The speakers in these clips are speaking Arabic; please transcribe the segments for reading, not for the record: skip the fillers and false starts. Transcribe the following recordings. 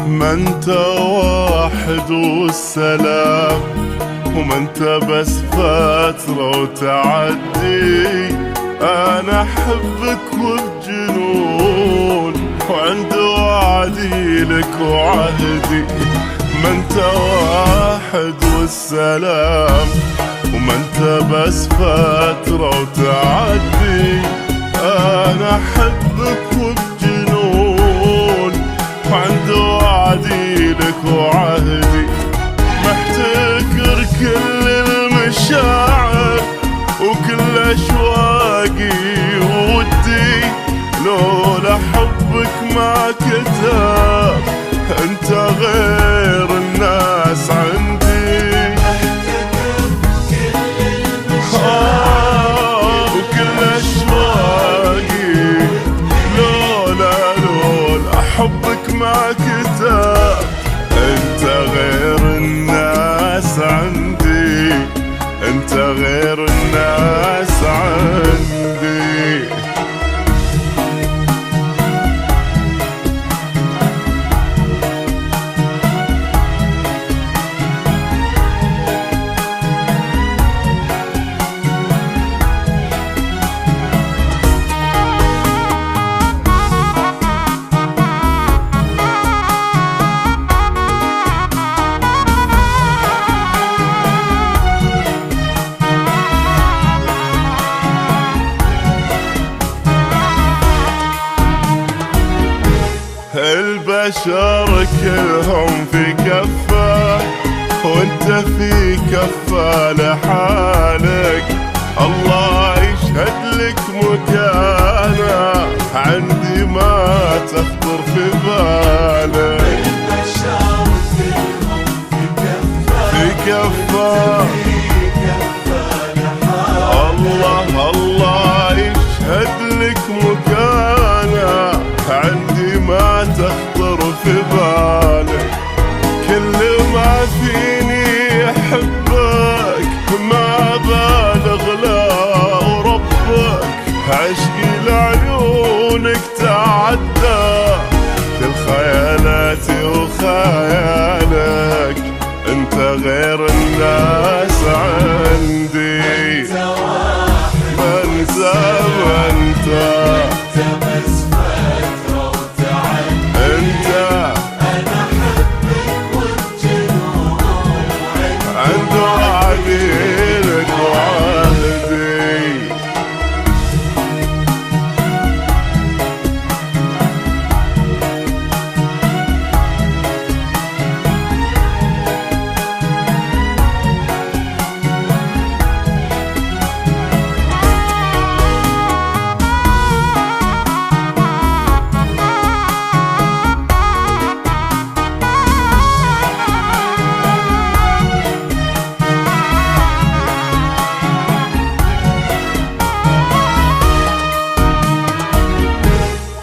ما انت واحد والسلام، وما انت بس فترة وتعدي. انا احبك وبجنون، وعند وعدي لك وعهدي. ما انت واحد والسلام، وما انت بس فترة وتعدي. انا احبك وبجنون، وعند وعدي لك وعهدي. محتكر كل المشاعر وكل اشواقي وودي، لولا حبك ما كتب انت غير الناس عندي. وكل اشواقي لولا حبك ما كتب انت غير الناس عندي، انت غير الناس عندي. البشر كلهم في كفة، وانت في كفة لحالك. الله يشهد لك مكانه عندي ما تخطر في بالك. البشر كلهم في كفة الله يشهد لك مكانه عندي ما تخطر في بالك. كل ما فيني احبك ما بالغ لا وربك. عشقي لعيونك تعدى كل خيالاتي وخيالك. انت غير الناس عندي، ما انت بس فترة وتعدي. أنا أحبك وبجنون، عند وعدي لك وعهدي.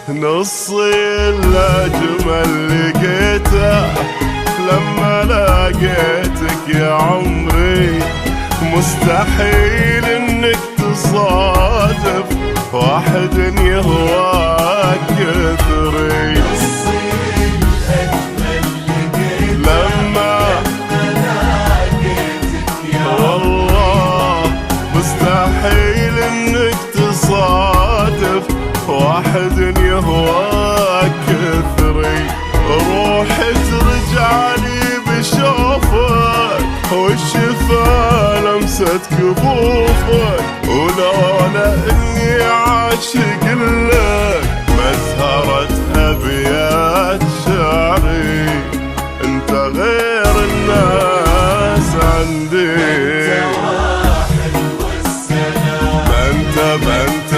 نصي الأجمل لقيته لما لقيتك يا عمري. مستحيل انك تصادف واحد يهواك كثري. نصي الأجمل لقيته لما لقيتك يا والله مستحيل انك تصادف واحد يهواك كثري. روحي ترجعلي بشوفك، والشفا لمسة كفوفك. ولولا اني عاشق لك مزهرة ابيات شعري. انت غير الناس عندي، واحد والسلام. ما انت